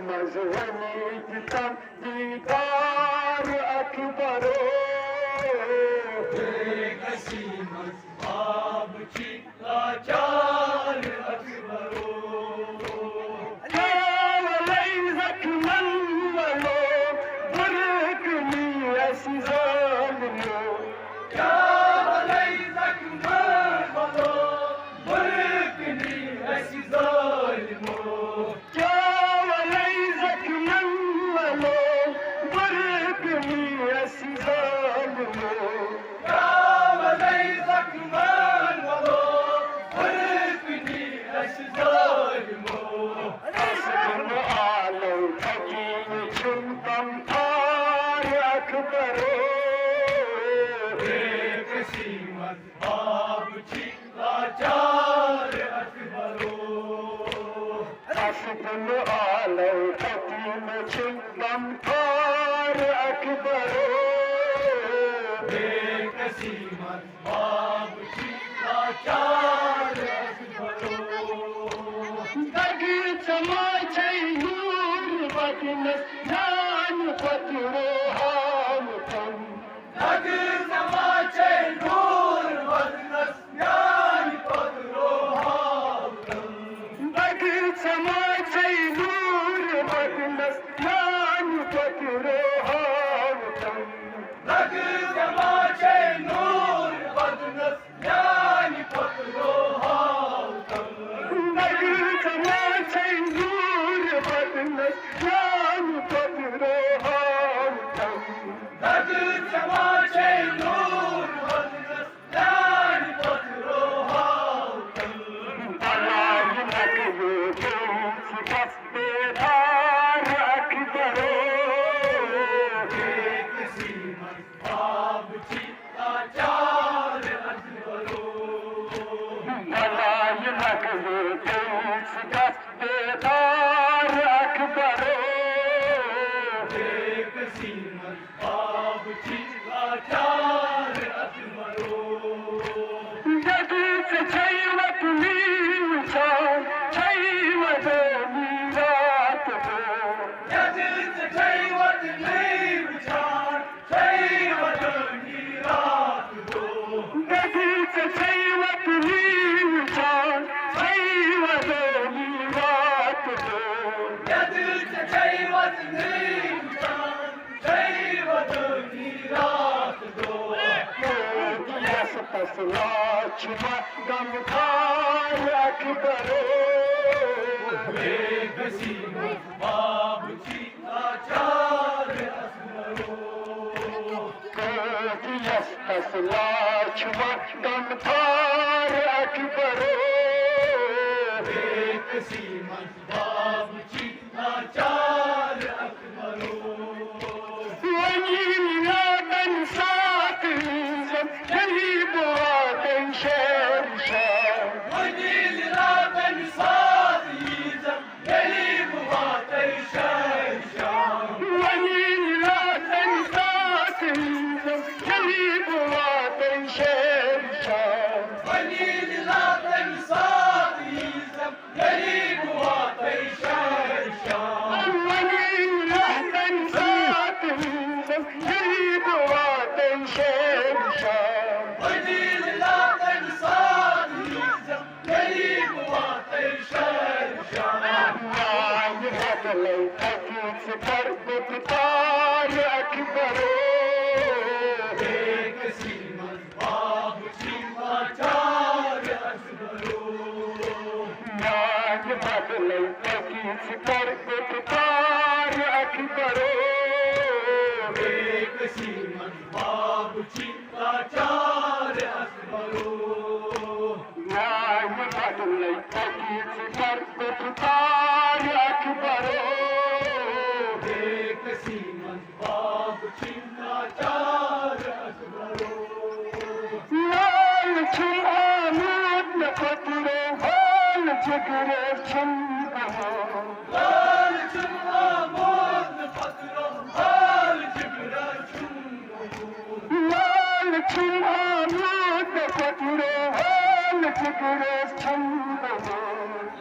मजहनी कितम दीदार अकबरो बेकसी मज़हब की लाचार अकबरो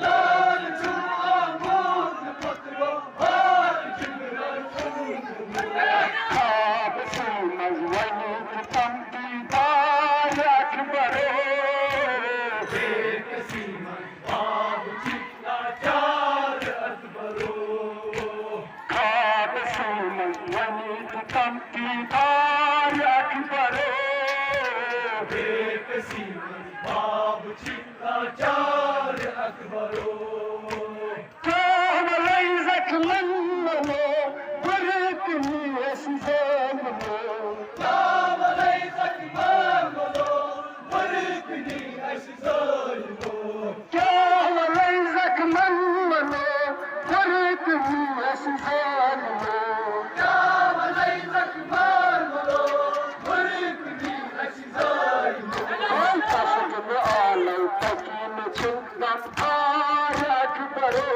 Lal chum amod patro अकबरो बेकसी मजबाब लाचार अकबरो खाब सूमन वनीत कम की धार अकबरो बेकसी मजबाब लाचार अकबरो कामलै जखमन मनो बरकनी असजानो कामलै जखमन मनो बरकनी असजानो कामलै जखमन मनो बरकनी असजानो कामलै जखमन मनो बरकनी असजानो तस्म आलौ तकीन छिंदम आर अकबरो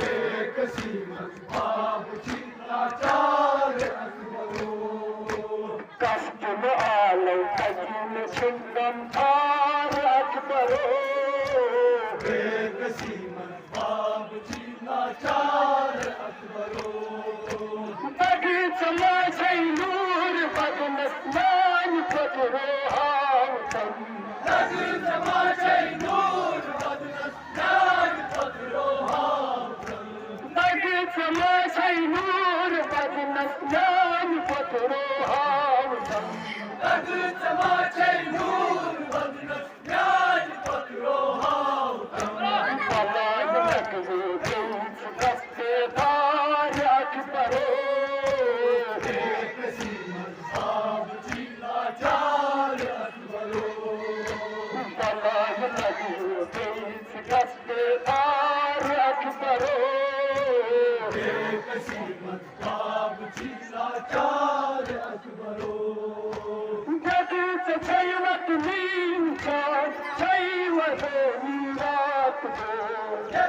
बेकसी मजबाब लाचार अकबरो तस्म आलौ तकीन छिंदम आर अकबरो बेकसी मजबाब लाचार अकबरो बगी समाजै नूर बदनस मान पकरो हावतन लग समाजै नूर बदनस ज्ञान पत्रो हावतन बगी समाजै नूर बदनस मान पकरो हावतन लग समाजै नूर बदनस ज्ञान पत्रो हावतन पलाय लगवे बीच दस्ते दार अकबरो बेकसी मजबाब लाचार अकबरो पलाय लगवे बीच दस्ते दार अकबरो बेकसी मजबाब लाचार अकबरो जगत छैवत नीम का छैवत नीरात हो